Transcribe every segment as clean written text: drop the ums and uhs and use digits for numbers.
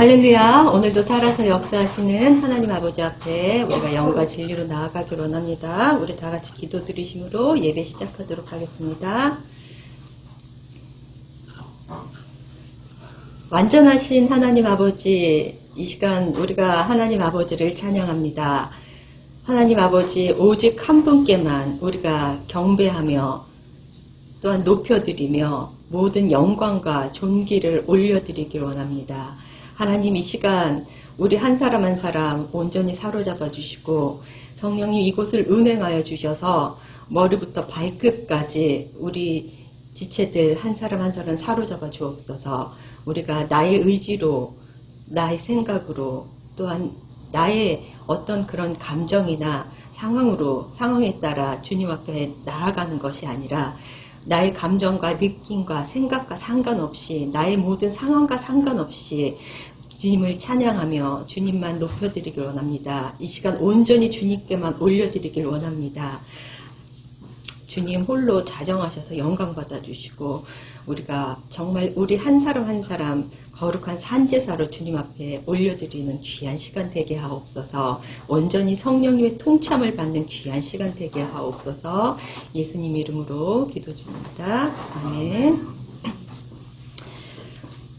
할렐루야. 오늘도 살아서 역사하시는 하나님 아버지 앞에 우리가 영과 진리로 나아가기를 원합니다. 우리 다 같이 기도 드리심으로 예배 시작하도록 하겠습니다. 완전하신 하나님 아버지, 이 시간 우리가 하나님 아버지를 찬양합니다. 하나님 아버지 오직 한 분께만 우리가 경배하며 또한 높여드리며 모든 영광과 존귀를 올려드리길 원합니다. 하나님, 이 시간 우리 한 사람 한 사람 온전히 사로잡아 주시고 성령님 이곳을 운행하여 주셔서 머리부터 발끝까지 우리 지체들 한 사람 한 사람 사로잡아 주옵소서. 우리가 나의 의지로, 나의 생각으로, 또한 나의 어떤 그런 감정이나 상황에 따라 주님 앞에 나아가는 것이 아니라 나의 감정과 느낌과 생각과 상관없이, 나의 모든 상황과 상관없이 주님을 찬양하며 주님만 높여드리길 원합니다. 이 시간 온전히 주님께만 올려드리길 원합니다. 주님 홀로 자정하셔서 영광 받아주시고 우리가 정말 우리 한 사람 한 사람 거룩한 산제사로 주님 앞에 올려드리는 귀한 시간 되게 하옵소서. 온전히 성령님의 통참을 받는 귀한 시간 되게 하옵소서. 예수님 이름으로 기도드립니다. 아멘.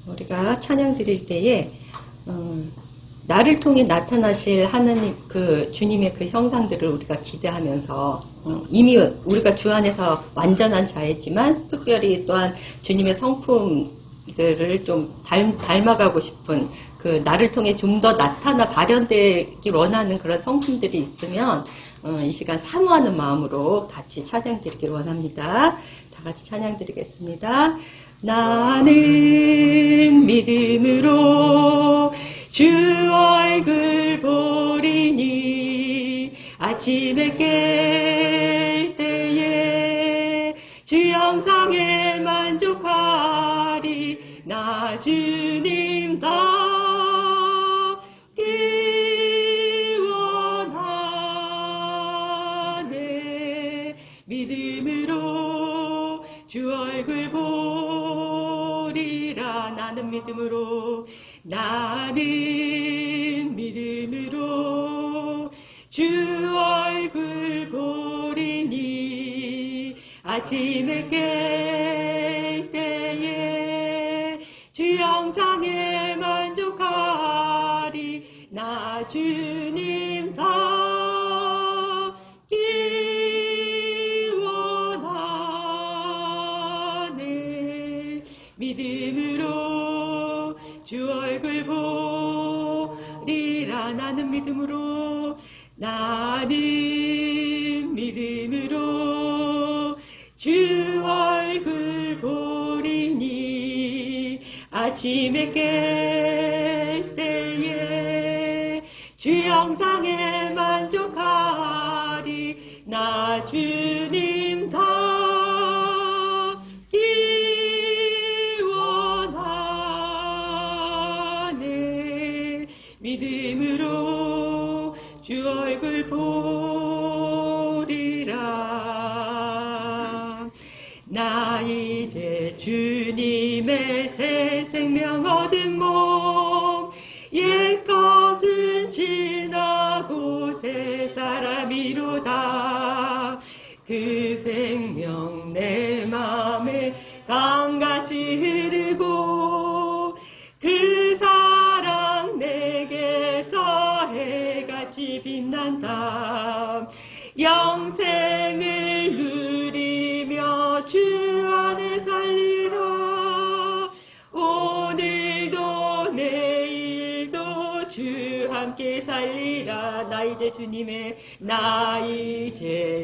우리가 찬양 드릴 때에 나를 통해 나타나실 하나님 주님의 그 형상들을 우리가 기대하면서 이미 우리가 주 안에서 완전한 자이지만 특별히 또한 주님의 성품들을 좀 닮아가고 싶은 나를 통해 좀 더 나타나 발현되길 원하는 그런 성품들이 있으면 이 시간 사모하는 마음으로 같이 찬양 드리길 원합니다. 다 같이 찬양 드리겠습니다. 나는 믿음으로 주 얼굴 보리니 아침에 깰 때에 주 영상에 만족하리. 나 주님 닮기 원하네. 믿음으로 주 얼굴 보리라. 나는 믿음으로 주 얼굴 보리니 아침에 깰 때에 주 영상에 만족하리. 나 주님 닮기 원하네. 믿음으로 주 얼굴 보리라. 나는 믿음으로 주 얼굴 보리니 아침에 깰 때에 주 영상에 만족하리. 나 주님 닮기 원하네. 믿음으로 주 얼굴 보리라. 나 이제 주님의 새 생명 얻은 몸, 옛것은 지나고 새 사람이로다. 그 생명 내 맘에 강같이 흐르고 그 사랑 내게서 해같이 빛난다. 영생을 누리며 주 안에 살리라. 오늘도 내일도 주 함께 살리라. 나 이제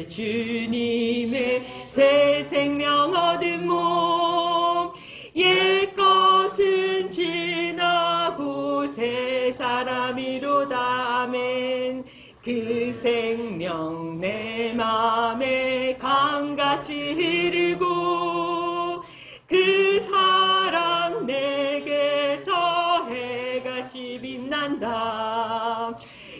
주님의 새 생명 얻은 몸, 옛것은 지나고 새 사람이로다. 아멘. 그 생명 내 맘에 강같이 흐르고 그 사랑 내게서 해같이 빛난다.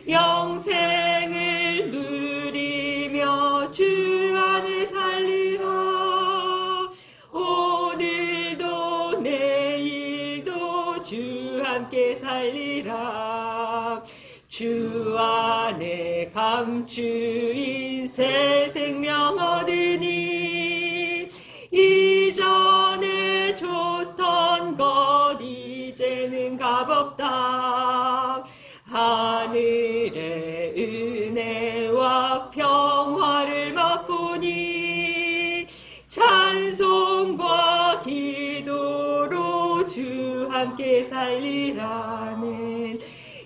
영생을 누리며 주 안에 살리라. 오늘도 내일도 주 함께 살리라. 살리라. 주 안에 감추인 새 생명 얻으니 이전에 좋던 것 이제는 값없다. 하늘의 은혜와 평화를 맛보니 찬송과 기도로 주 함께 살리라는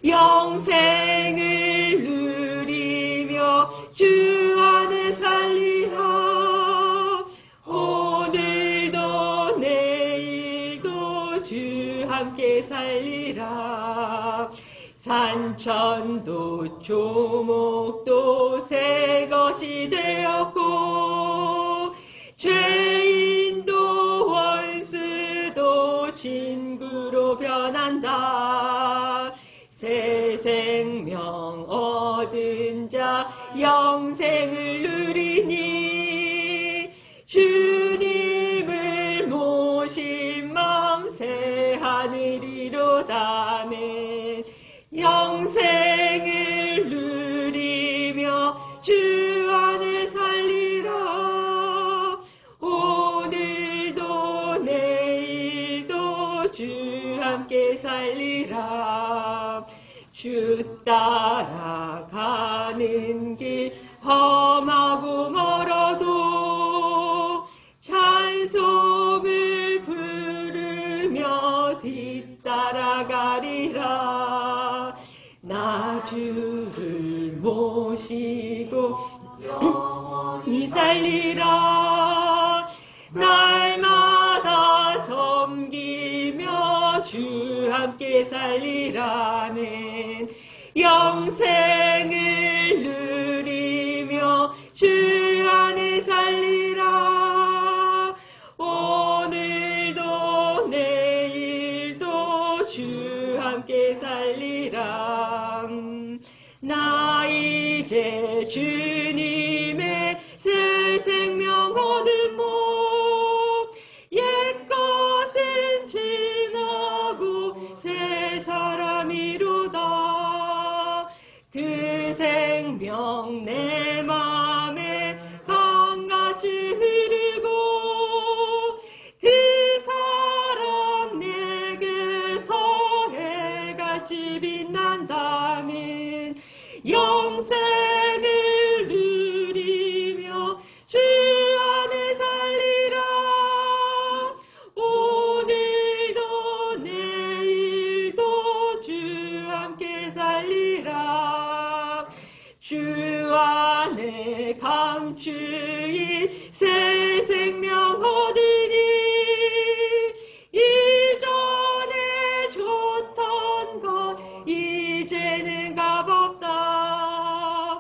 영생을 누리며 주 안에 살리라. 오늘도 내일도 주 함께 살리라. 산천도 조목도 새 것이 되었고 죄인도 원수도 친구로 변한다. 새 생명 얻은 자 영생을 누리니 주님을 모신 마음 새 하늘이로다는 영생을 누리며 주 안에 살리라. 오늘도 내일도 주 함께 살리라. 주 따라가는 길 험하고 멀어도 찬송을 부르며 뒤따라가리라. 나 주를 모시고 영원히 살리라. 날마다 섬기며 주 함께 살리라는 영생을 누리며 주 안에 살리라. 오늘도 내일도 주 함께 살리라. 나 이제 주님의 새 생명 얻은 몸 옛것은 지나고 새 사람이로다. 그 생명 내 맘에 강같이 흐르고 그 사랑 내게서 해같이 빛난다면 영생을 누리며 주 안에 살리라. 오늘도 내일도 주 함께 살리라. 주 안에 감추인 새 생명 얻으니 이전에 좋던 것 이제는 값없다.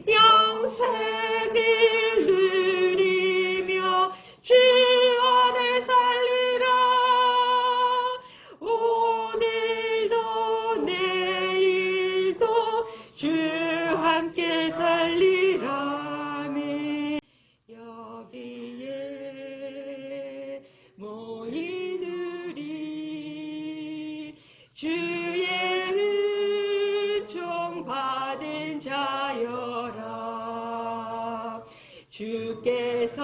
영생을 누리며 주 안에 살리라. 오늘도 내일도 주 함께 살리라. 아멘. 여기에 모인 우리 주의 은총 받은 자여라. 주께서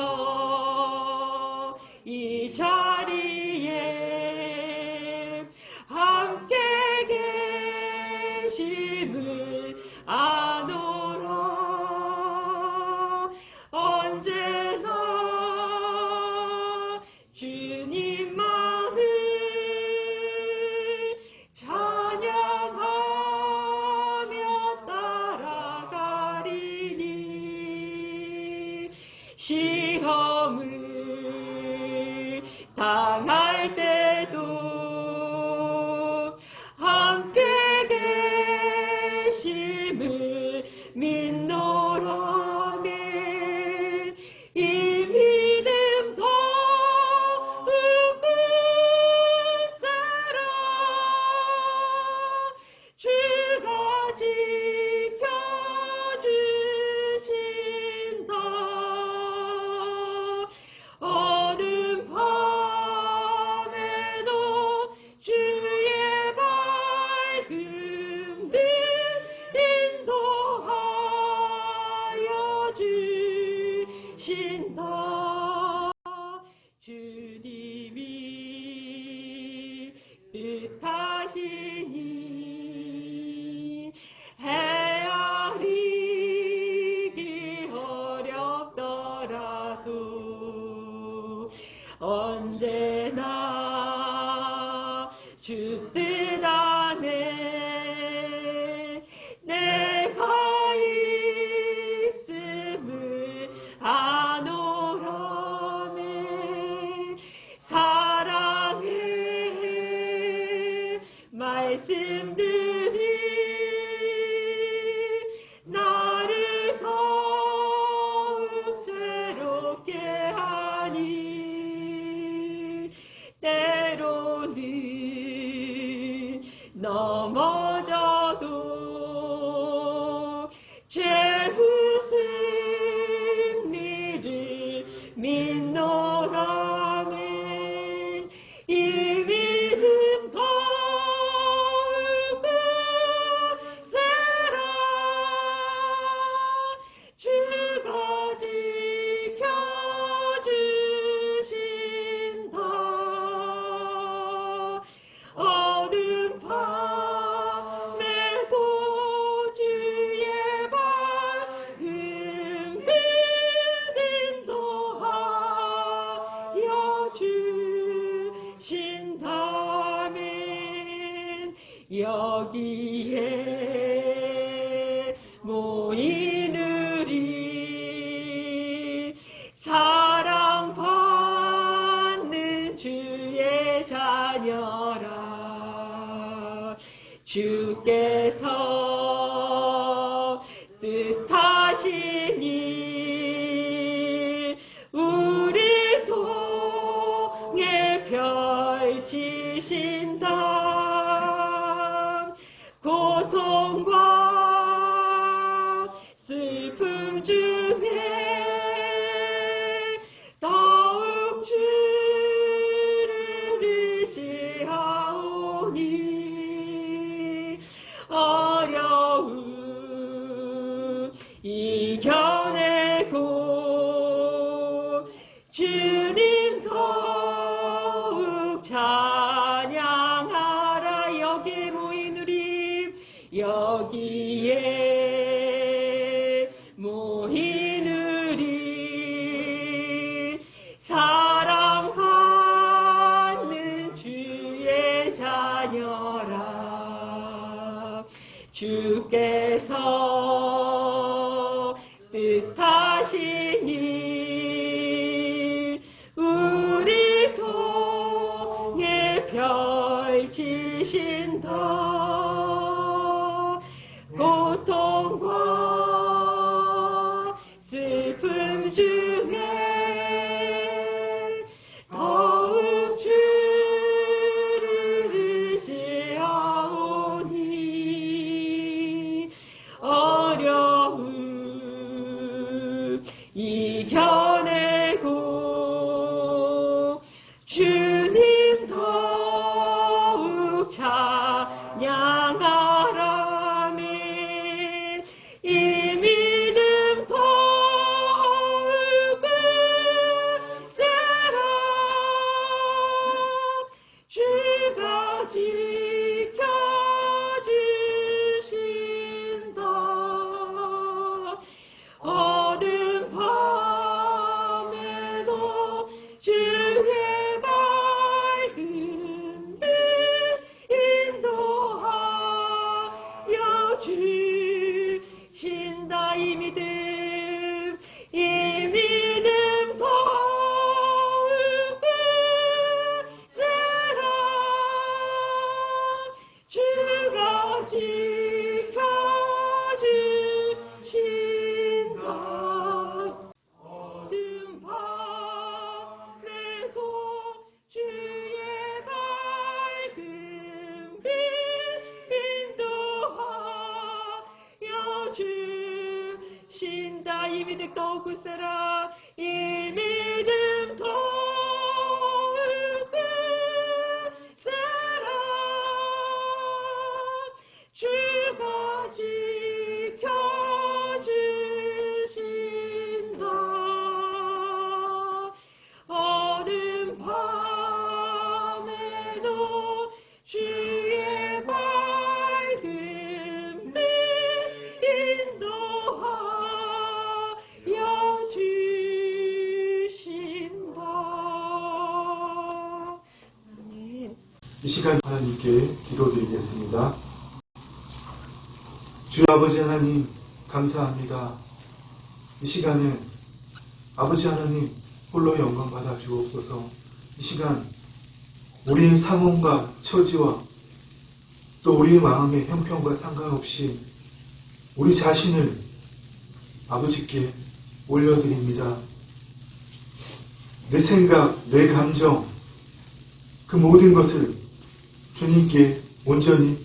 이 자리에 함께 계심을 아노라. 언제나 주님만을 찬양하며 따라가리니. 시험을 당할 때도 함께 계심을 믿노라며. 이 믿음 더욱 굳세라. 주가 지켜주신다. 어두운 밤에도 주의 밝은 빛 인도하여 주신다. 주님이 뜻하시니 헤아리기 어렵더라도 언제나 주 뜻 안에 내가 있음을 아노라며. 사랑의 말씀들이 나를 더욱 새롭게 하니. 때로는 넘어져도 최후 승리를 믿노라며. 이 믿음 더욱 굳세라. 주가 지켜주신다. 어두운 밤에도 주의 밝은 빛 인도하여 주신다면. 여기에 모인 우리 사랑받는 주의 자녀라. 주께서 뜻하시니 우리 통해 펼치신다. 고통과 슬픔 중에 더욱 주를 의지하오니. 어려움 이겨내고 주님 더욱 찬양하라. 여기 모인 우리 여기에 모인 우리 사랑받는 주의 자녀라. 주께서 뜻하시니 우리 통해 펼치신다. 고통과 중에 더욱 주를 의지하오니 어려움 이겨내고 주님 더욱 찬양하라면 이 믿음 더욱 굳세라. 주가 지켜주신다. 어두운 밤에도 주의 밝은 빛 인도하여 주신다. 이 믿음 더욱 굳세라. 주가 지켜주신다. 어두운 밤에도 주의 밝은 빛 인도하여 주신다. 이 믿음 더욱 굳세라. 이 믿음 더욱 굳세라. 주가 지켜주신다. 어두운 밤에도 주의 밝은 빛 인도하여 주신다. 아멘. 이 시간 하나님께 기도드리겠습니다. 주 아버지 하나님 감사합니다. 이 시간에 아버지 하나님 홀로 영광 받아 주옵소서. 이 시간 우리의 상황과 처지와 또 우리의 마음의 형편과 상관없이 우리 자신을 아버지께 올려드립니다. 내 생각, 내 감정, 그 모든 것을 주님께 온전히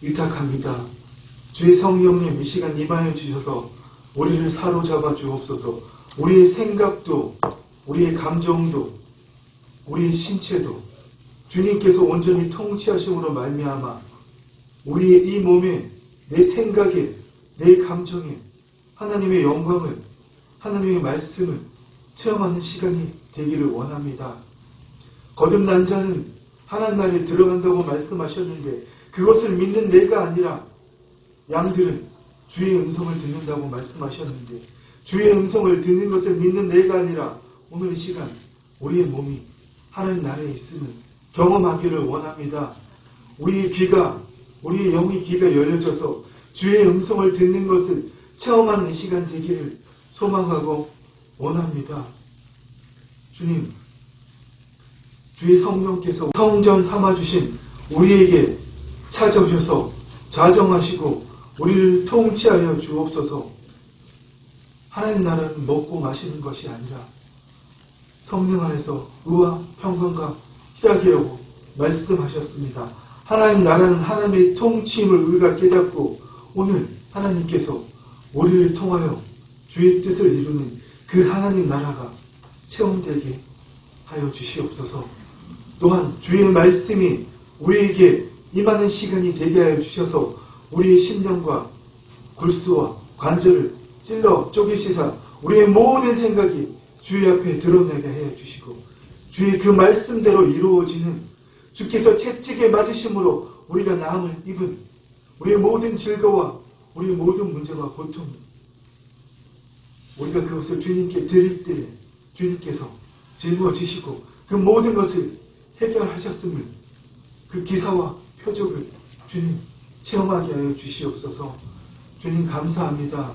의탁합니다. 주의 성령님 이 시간 임하여 주셔서 우리를 사로잡아 주옵소서. 우리의 생각도 우리의 감정도 우리의 신체도 주님께서 온전히 통치하심으로 말미암아 우리의 이 몸에 내 생각에 내 감정에 하나님의 영광을 하나님의 말씀을 체험하는 시간이 되기를 원합니다. 거듭난 자는 하나님 나라에 들어간다고 말씀하셨는데 그것을 믿는 내가 아니라 양들은 주의 음성을 듣는다고 말씀하셨는데 주의 음성을 듣는 것을 믿는 내가 아니라 오늘 이 시간 우리의 몸이 하나님 나라에 있음을 경험하기를 원합니다. 우리의 귀가 우리의 영의 귀가 열려져서 주의 음성을 듣는 것을 체험하는 시간 되기를 소망하고 원합니다. 주님, 주의 성령께서 성전 삼아주신 우리에게 찾아오셔서 좌정하시고 우리를 통치하여 주옵소서. 하나님 나라는 먹고 마시는 것이 아니라 성령 안에서 의와 평강과 희락이라고 말씀하셨습니다. 하나님 나라는 하나님의 통치임을 우리가 깨닫고 오늘 하나님께서 우리를 통하여 주의 뜻을 이루는 그 하나님 나라가 체험되게 하여 주시옵소서. 또한 주의 말씀이 우리에게 임하는 시간이 되게 하여 주셔서 우리의 심령과 골수와 관절을 찔러 쪼개시사 우리의 모든 생각이 주의 앞에 드러나게 해 주시고 주의 그 말씀대로 이루어지는 주께서 채찍에 맞으심으로 우리가 나음을 입은 우리의 모든 즐거워 우리의 모든 문제와 고통 우리가 그것을 주님께 드릴 때에 주님께서 짊어지시고 그 모든 것을 해결하셨음을 그 기사와 표적을 주님 체험하게 하여 주시옵소서. 주님 감사합니다.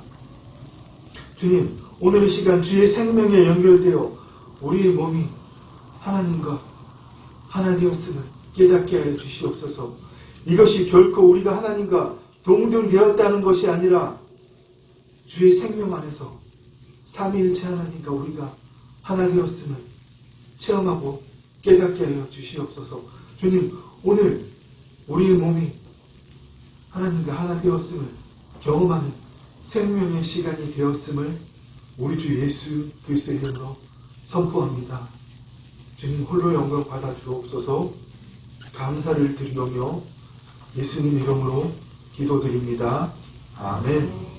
주님 오늘 이 시간 주의 생명에 연결되어 우리의 몸이 하나님과 하나 되었음을 깨닫게 하여 주시옵소서. 이것이 결코 우리가 하나님과 동등되었다는 것이 아니라 주의 생명 안에서 삼위일체 하나님과 우리가 하나 되었음을 체험하고 깨닫게 하여 주시옵소서. 주님, 오늘 우리의 몸이 하나님과 하나 되었음을 경험하는 생명의 시간이 되었음을 우리 주 예수 그리스도의 이름으로 선포합니다. 주님 홀로 영광 받아 주옵소서. 감사를 드리오며 예수님 이름으로 기도드립니다. 아멘.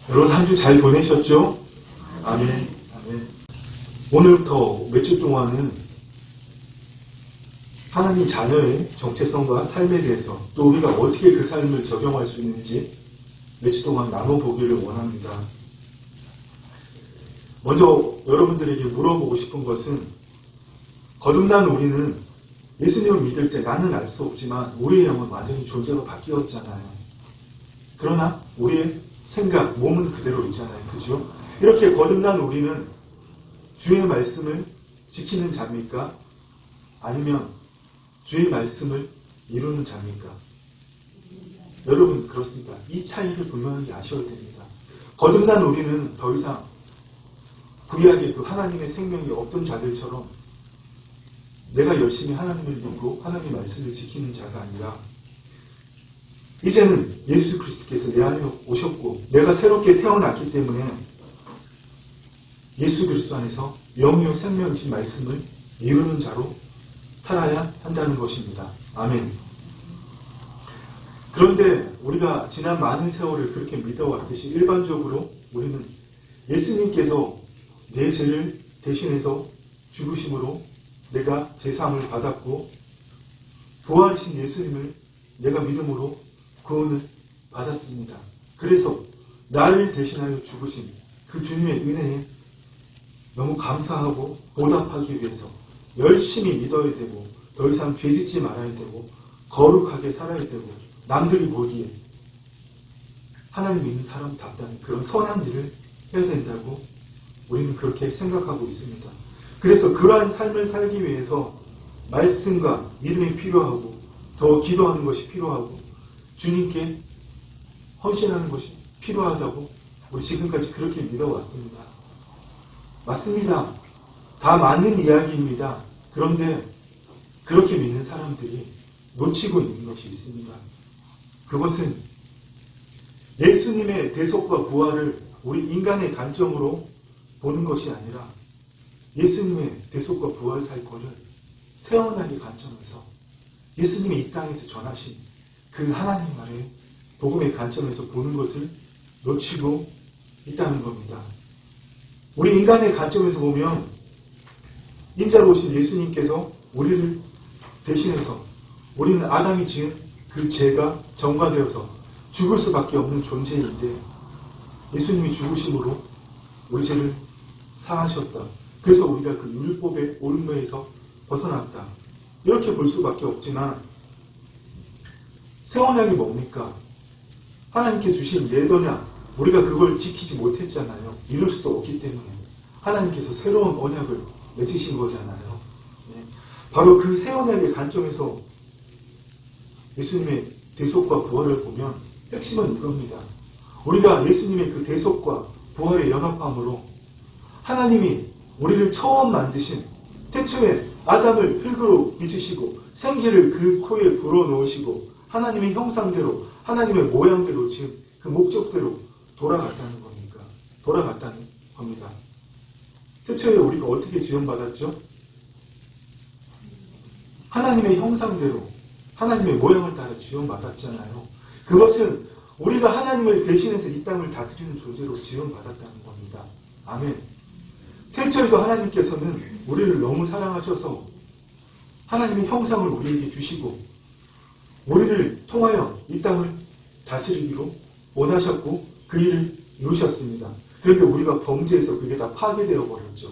여러분 한 주 잘 보내셨죠? 아멘. 아멘. 오늘부터 몇 주 동안은 하나님 자녀의 정체성과 삶에 대해서 또 우리가 어떻게 그 삶을 적용할 수 있는지 몇 주 동안 나눠보기를 원합니다. 먼저 여러분들에게 물어보고 싶은 것은 거듭난 우리는 예수님을 믿을 때 나는 알 수 없지만 우리의 영은 완전히 존재가 바뀌었잖아요. 그러나 우리의 생각, 몸은 그대로 있잖아요. 그죠? 이렇게 거듭난 우리는 주의 말씀을 지키는 자입니까? 아니면 주의 말씀을 이루는 자입니까? 여러분 그렇습니다. 이 차이를 분명히 아셔야 됩니다. 거듭난 우리는 더 이상 구약의 그 하나님의 생명이 없던 자들처럼 내가 열심히 하나님을 믿고 하나님의 말씀을 지키는 자가 아니라 이제는 예수 그리스도께서 내 안에 오셨고 내가 새롭게 태어났기 때문에 예수 그리스도 안에서 영이요 생명이신 말씀을 이루는 자로 살아야 한다는 것입니다. 아멘. 그런데 우리가 지난 많은 세월을 그렇게 믿어왔듯이 일반적으로 우리는 예수님께서 내 죄를 대신해서 죽으심으로 내가 제사함을 받았고 부활하신 예수님을 내가 믿음으로 구원을 받았습니다. 그래서 나를 대신하여 죽으신 그 주님의 은혜에 너무 감사하고 보답하기 위해서 열심히 믿어야 되고 더 이상 죄짓지 말아야 되고 거룩하게 살아야 되고 남들이 보기에 하나님 믿는 사람답다는 그런 선한 일을 해야 된다고 우리는 그렇게 생각하고 있습니다. 그래서 그러한 삶을 살기 위해서 말씀과 믿음이 필요하고 더 기도하는 것이 필요하고 주님께 헌신하는 것이 필요하다고 우리 지금까지 그렇게 믿어왔습니다. 맞습니다. 다 맞는 이야기입니다. 그런데 그렇게 믿는 사람들이 놓치고 있는 것이 있습니다. 그것은 예수님의 대속과 부활을 우리 인간의 관점으로 보는 것이 아니라 예수님의 대속과 부활 사건을 세원하게 관점에서 예수님이 이 땅에서 전하신 그 하나님 나라의 복음의 관점에서 보는 것을 놓치고 있다는 겁니다. 우리 인간의 관점에서 보면 인자로 오신 예수님께서 우리를 대신해서 우리는 아담이 지은 그 죄가 전가되어서 죽을 수밖에 없는 존재인데 예수님이 죽으심으로 우리 죄를 사하셨다. 그래서 우리가 그 율법의 옳음에서 벗어났다. 이렇게 볼 수밖에 없지만 새 언약이 뭡니까? 하나님께 주신 예언약 우리가 그걸 지키지 못했잖아요. 이룰 수도 없기 때문에 하나님께서 새로운 언약을 맺으신 거잖아요. 네. 바로 그 새 언약의 관점에서 예수님의 대속과 부활을 보면 핵심은 이겁니다. 우리가 예수님의 그 대속과 부활의 연합함으로 하나님이 우리를 처음 만드신 태초에 아담을 흙으로 빚으시고 생기를 그 코에 불어넣으시고 하나님의 형상대로 하나님의 모양대로 지금 그 목적대로 돌아갔다는 겁니다. 태초에 우리가 어떻게 지원받았죠? 하나님의 형상대로 하나님의 모양을 따라 지원받았잖아요. 그것은 우리가 하나님을 대신해서 이 땅을 다스리는 존재로 지원받았다는 겁니다. 아멘. 태초에도 하나님께서는 우리를 너무 사랑하셔서 하나님의 형상을 우리에게 주시고 우리를 통하여 이 땅을 다스리기로 원하셨고 그 일을 이루셨습니다. 그런데 우리가 범죄해서 그게 다 파괴되어 버렸죠.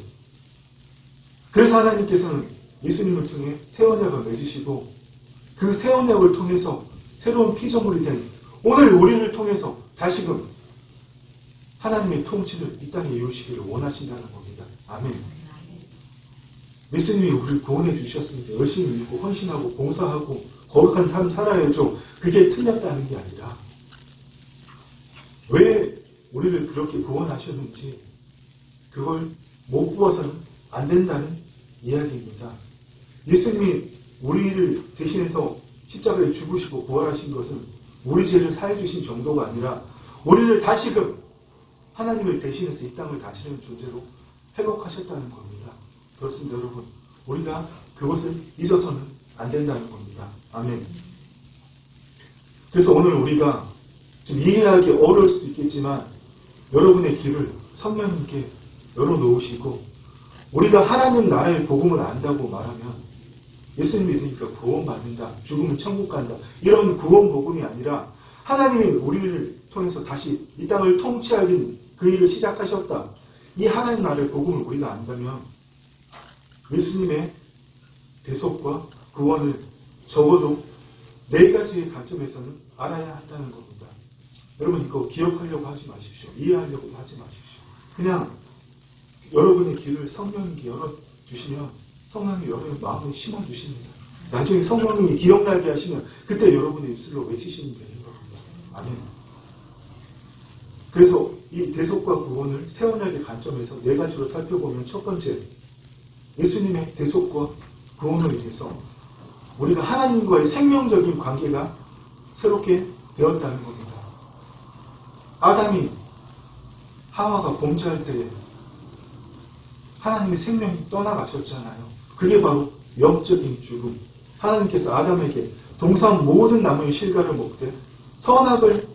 그래서 하나님께서는 예수님을 통해 새 언약을 맺으시고 그 새 언약을 통해서 새로운 피조물이 된 오늘 우리를 통해서 다시금 하나님의 통치를 이 땅에 이루시기를 원하신다는 겁니다. 아멘. 예수님이 우리를 구원해 주셨으니까 열심히 믿고 헌신하고 봉사하고 거룩한 삶 살아야죠. 그게 틀렸다는 게 아니라 왜 우리를 그렇게 구원하셨는지 그걸 못 구워서는 안 된다는 이야기입니다. 예수님이 우리를 대신해서 십자가에 죽으시고 부활하신 것은 우리 죄를 사해 주신 정도가 아니라 우리를 다시금 하나님을 대신해서 이 땅을 다스리는 존재로 회복하셨다는 겁니다. 그렇습니다, 여러분. 우리가 그것을 잊어서는 안 된다는 겁니다. 아멘. 그래서 오늘 우리가 좀 이해하기 어려울 수도 있겠지만 여러분의 길을 성령님께 열어놓으시고 우리가 하나님 나라의 복음을 안다고 말하면 예수님 믿으니까 구원받는다, 죽으면 천국 간다 이런 구원 복음이 아니라 하나님이 우리를 통해서 다시 이 땅을 통치하긴 그 일을 시작하셨다. 이 하나님 나라의 복음을 우리가 안다면 예수님의 대속과 구원을 적어도 4가지의 관점에서는 알아야 한다는 겁니다. 여러분 이거 기억하려고 하지 마십시오. 이해하려고 하지 마십시오. 그냥 여러분의 길을 성령님께 열어주시면 성령님이 여러분의 마음에 심어주십니다. 나중에 성령님이 기억나게 하시면 그때 여러분의 입술로 외치시면 되는 겁니다. 아멘. 그래서 이 대속과 구원을 세원학의 관점에서 4가지로 살펴보면 첫 번째, 예수님의 대속과 구원을 위해서 우리가 하나님과의 생명적인 관계가 새롭게 되었다는 겁니다. 아담이 하와가 범죄할 때 하나님의 생명이 떠나가셨잖아요. 그게 바로 영적인 죽음. 하나님께서 아담에게 동산 모든 나무의 실과를 먹되 선악을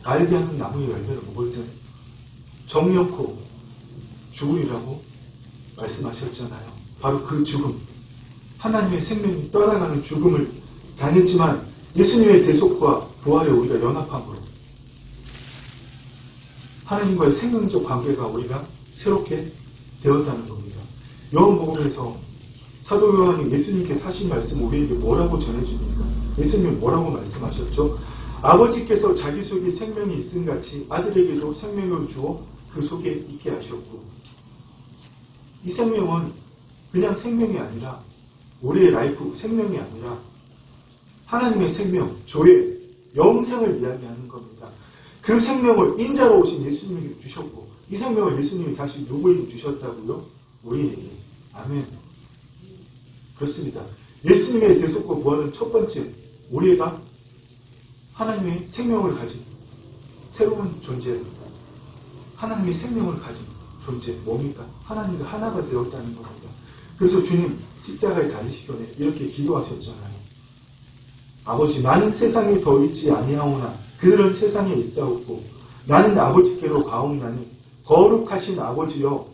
알게 하는 나무의 열매를 먹을 때 정령코 죽으리라고 말씀하셨잖아요. 바로 그 죽음, 하나님의 생명이 떠나가는 죽음을 당했지만 예수님의 대속과 부활에 우리가 연합함으로 하나님과의 생명적 관계가 우리가 새롭게 되었다는 겁니다. 요한복음에서 사도 요한이 예수님께 하신 말씀 우리에게 뭐라고 전해줍니까? 예수님이 뭐라고 말씀하셨죠? 아버지께서 자기 속에 생명이 있음같이 아들에게도 생명을 주어 그 속에 있게 하셨고, 이 생명은 그냥 생명이 아니라 우리의 라이프 생명이 아니라 하나님의 생명, 조의 영생을 이야기하는 겁니다. 그 생명을 인자로 오신 예수님에게 주셨고 이 생명을 예수님이 다시 누구에게 주셨다고요? 우리에게. 아멘. 그렇습니다. 예수님의 대속과 부활은 첫 번째, 우리가 하나님의 생명을 가진 새로운 존재입니다. 하나님의 생명을 가진 존재, 뭡니까? 하나님과 하나가 되었다는 겁니다. 그래서 주님 십자가에 달리시기 전에 이렇게 기도하셨잖아요. 아버지, 나는 세상에 더 있지 아니하오나 그들은 세상에 있사옵고 나는 아버지께로 가옵나니 거룩하신 아버지여,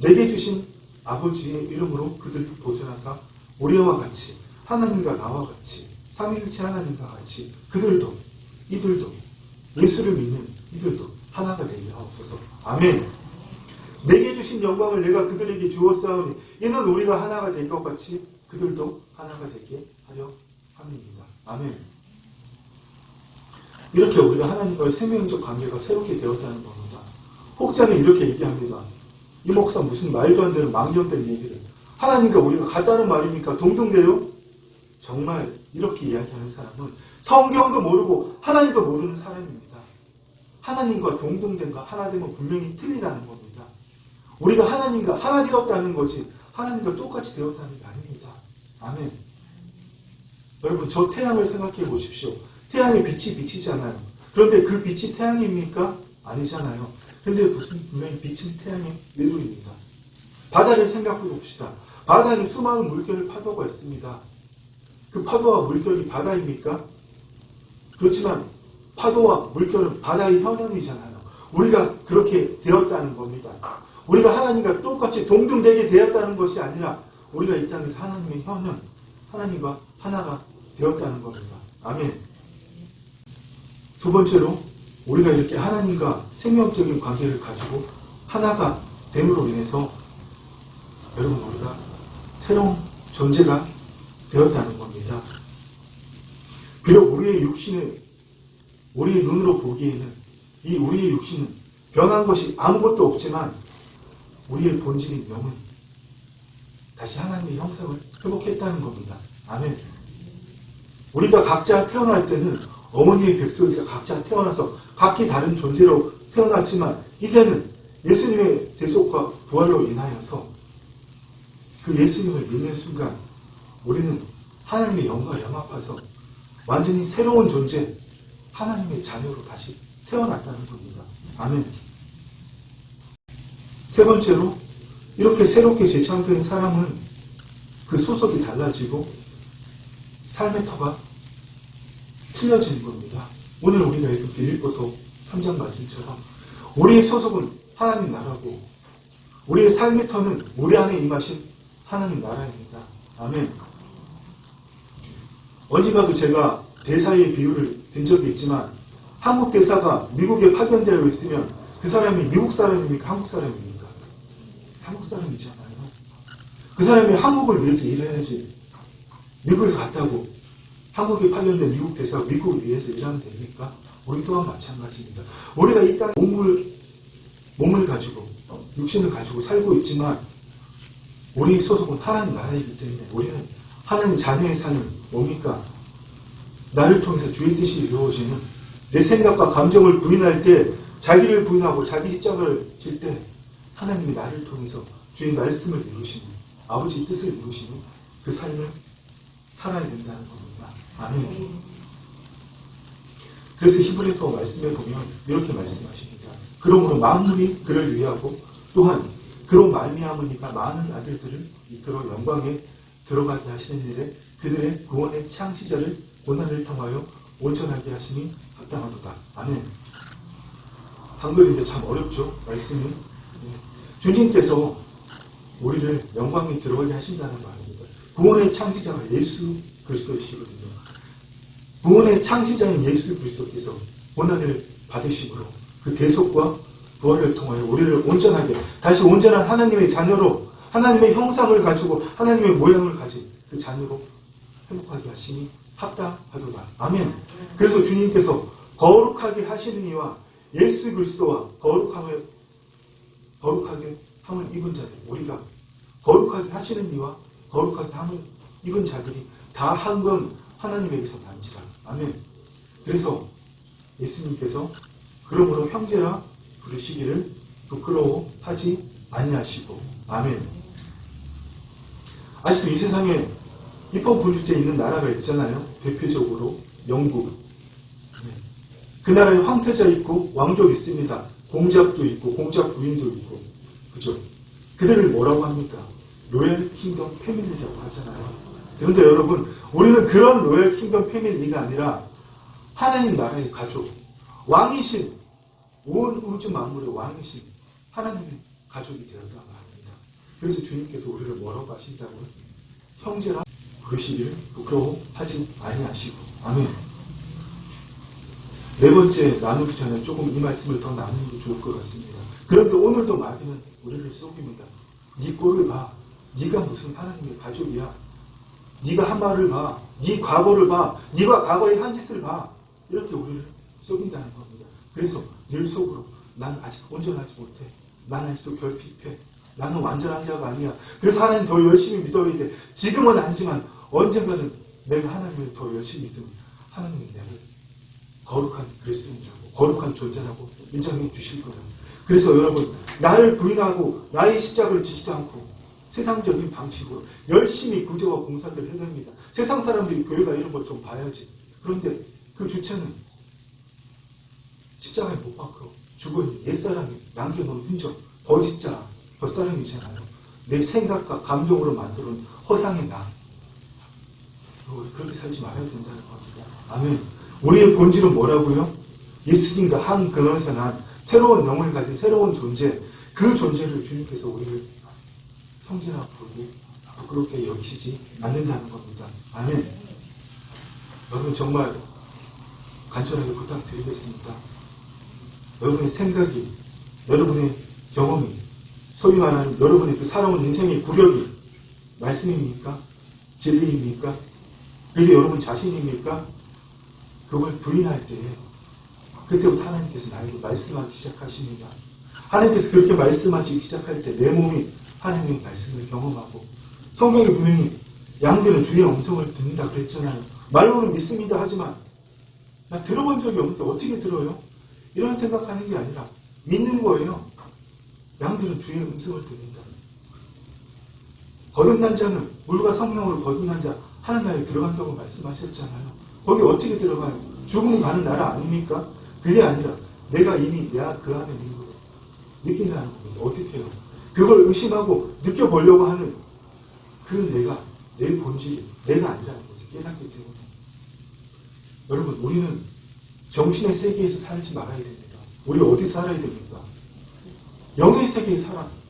내게 주신 아버지의 이름으로 그들을 보존하사 우리와 같이, 하나님과 나와 같이, 삼위일체 하나님과 같이 이들도 예수를 믿는 이들도 하나가 되게 하옵소서. 아멘. 내게 주신 영광을 내가 그들에게 주었사오니 이는 우리가 하나가 될 것 같이 그들도 하나가 되게 하려 함입니다. 아멘. 이렇게 우리가 하나님과의 생명적 관계가 새롭게 되었다는 겁니다. 혹자는 이렇게 얘기합니다. 이 목사 무슨 말도 안 되는 망령된 얘기를, 하나님과 우리가 같다는 말입니까? 동등돼요? 정말 이렇게 이야기하는 사람은 성경도 모르고 하나님도 모르는 사람입니다. 하나님과 동등된과 하나됨은 분명히 틀리다는 겁니다. 우리가 하나님과 하나 되었다는 거지 하나님과 똑같이 되었다는 게 아닙니다. 아멘. 여러분, 저 태양을 생각해 보십시오. 태양의 빛이 빛이잖아요. 그런데 그 빛이 태양입니까? 아니잖아요. 근데 무슨 분명히 빛은 태양의 일부입니다. 바다를 생각해 봅시다. 바다에는 수많은 물결 파도가 있습니다. 그 파도와 물결이 바다입니까? 그렇지만 파도와 물결은 바다의 현현이잖아요. 우리가 그렇게 되었다는 겁니다. 우리가 하나님과 똑같이 동등되게 되었다는 것이 아니라 우리가 이 땅에서 하나님의 현현, 하나님과 하나가 되었다는 겁니다. 아멘. 두 번째로 우리가 이렇게 하나님과 생명적인 관계를 가지고 하나가 됨으로 인해서 여러분, 우리가 새로운 존재가 되었다는 겁니다. 비록 우리의 육신을 우리의 눈으로 보기에는 이 우리의 육신은 변한 것이 아무것도 없지만 우리의 본질인 영은 다시 하나님의 형상을 회복했다는 겁니다. 아멘. 우리가 각자 태어날 때는 어머니의 뱃속에서 각자 태어나서 각기 다른 존재로 태어났지만 이제는 예수님의 대속과 부활로 인하여서 그 예수님을 믿는 순간 우리는 하나님의 영과 영합해서 완전히 새로운 존재, 하나님의 자녀로 다시 태어났다는 겁니다. 아멘. 세 번째로 이렇게 새롭게 재창조된 사람은 그 소속이 달라지고 삶의 터가 틀려지는 겁니다. 오늘 우리가 읽은 빌립보서 3장 말씀처럼 우리의 소속은 하나님 나라고 우리의 삶의 터는 우리 안에 임하신 하나님 나라입니다. 아멘. 어디가도 제가 대사의 비유를 든 적이 있지만 한국 대사가 미국에 파견되어 있으면 그 사람이 미국 사람입니까? 한국 사람입니까? 한국 사람이잖아요. 그 사람이 한국을 위해서 일해야지. 미국에 갔다고 한국에 파견된 미국 대사가 미국을 위해서 일하면 됩니까? 우리 또한 마찬가지입니다. 우리가 이 땅에 몸을 가지고 육신을 가지고 살고 있지만 우리 소속은 하나님 나라이기 때문에 우리는 하나님 자녀의 삶은 뭡니까? 나를 통해서 주의 뜻이 이루어지는 내 생각과 감정을 부인할 때 자기를 부인하고 자기 십자가를 질 때 하나님이 나를 통해서 주의 말씀을 이루시는 아버지 뜻을 이루시는 그 삶을 살아야 된다는 겁니다. 아멘. 그래서 히브리서 말씀에 보면 이렇게 말씀하십니다. 그러므로 만물이 그를 위하고 또한 그로 말미암으니까 많은 아들들을 이끌어 영광에 들어가게 하시는 일에 그들의 구원의 창시자를 고난을 통하여 온전하게 하시니 합당하도다. 아멘. 한글인데 참 어렵죠? 말씀이. 주님께서 우리를 영광에 들어가게 하신다는 말입니다. 구원의 창시자가 예수 그리스도이시거든요. 구원의 창시자인 예수 그리스도께서 고난을 받으심으로 그 대속과 부활을 통하여 우리를 온전하게 다시 온전한 하나님의 자녀로 하나님의 형상을 가지고 하나님의 모양을 가진 그 자녀로 행복하게 하시니 합당하도다. 아멘. 그래서 주님께서 거룩하게 하시는 이와 예수 그리스도와 거룩하게 함을 입은 자들, 우리가 거룩하게 하시는 이와 거룩하게 함을 입은 자들이 다 한 건 하나님에게서 난지라. 아멘. 그래서 예수님께서 그러므로 형제라 부르시기를 부끄러워하지 아니하시고. 아멘. 아직도 이 세상에 입헌군주제 있는 나라가 있잖아요. 대표적으로 영국. 그 나라에 황태자 있고 왕족 있습니다. 공작도 있고 공작 부인도 있고. 그죠? 그들을 뭐라고 합니까? 로열 킹덤 패밀리라고 하잖아요. 그런데 여러분, 우리는 그런 로열 킹덤 패밀리가 아니라 하나님 나라의 가족, 왕이신 온 우주 만물의 왕이신 하나님의 가족이 되었다고 합니다. 그래서 주님께서 우리를 뭐라고 하신다고요? 형제라 부르시기를 부끄러워하지 아니하시고. 아멘. 네 번째 나누기 전에 조금 이 말씀을 더 나누는 게 좋을 것 같습니다. 그런데 오늘도 마귀는 우리를 속입니다. 네 꼴을 봐. 네가 무슨 하나님의 가족이야. 네가 한 말을 봐. 네 과거를 봐. 네가 과거의 한 짓을 봐. 이렇게 우리를 속인다는 겁니다. 그래서 늘 속으로 난 아직 온전하지 못해. 난 아직도 결핍해. 나는 완전한 자가 아니야. 그래서 하나님 더 열심히 믿어야 돼. 지금은 아니지만 언젠가는 내가 하나님을 더 열심히 믿으면 하나님이 나를 거룩한 그리스도인이라고 거룩한 존재라고 인정해 주실 거예요. 그래서 여러분, 나를 부인하고 나의 십자가를 지지도 않고 세상적인 방식으로 열심히 구제와 공사를 해냅니다. 세상 사람들이 교회가 이런 걸 좀 봐야지. 그런데 그 주체는 십자가에 못 박혀 죽어있는 옛사람이 남겨놓은 흔적, 거짓자, 겉사람이잖아요. 내 생각과 감정으로 만드는 허상의 나. 우리 그렇게 살지 말아야 된다는 겁니다. 아멘. 우리의 본질은 뭐라고요? 예수님과 한 근원에서 난 새로운 영을 가진 새로운 존재, 그 존재를 주님께서 우리를 형제나 부르고 부끄럽게 여기시지 않는다는 겁니다. 아멘. 여러분 정말 간절하게 부탁드리겠습니다. 여러분의 생각이, 여러분의 경험이, 소위 말하는 여러분의 그 살아온 인생의 구력이 말씀입니까? 진리입니까? 그게 여러분 자신입니까? 그걸 부인할 때에 그때부터 하나님께서 나에게 말씀하기 시작하십니다. 하나님께서 그렇게 말씀하시기 시작할 때 내 몸이 하나님의 말씀을 경험하고, 성경에 분명히 양들은 주의 음성을 듣는다 그랬잖아요. 말로는 믿습니다 하지만 나 들어본 적이 없는데 어떻게 들어요? 이런 생각하는 게 아니라 믿는 거예요. 양들은 주의 음성을 듣는다. 거듭난 자는 물과 성령으로 거듭난 자 하나님 나라에 들어간다고 말씀하셨잖아요. 거기 어떻게 들어가요? 죽음 가는 나라 아닙니까? 그게 아니라 내가 이미 그 안에 있는 걸 느낀다는 겁니다. 어떻게 해요? 그걸 의심하고 느껴보려고 하는 그 내가, 내 본질이 내가 아니라는 것을 깨닫기 때문에 여러분, 우리는 정신의 세계에서 살지 말아야 됩니다. 우리 어디 살아야 됩니까? 영의 세계에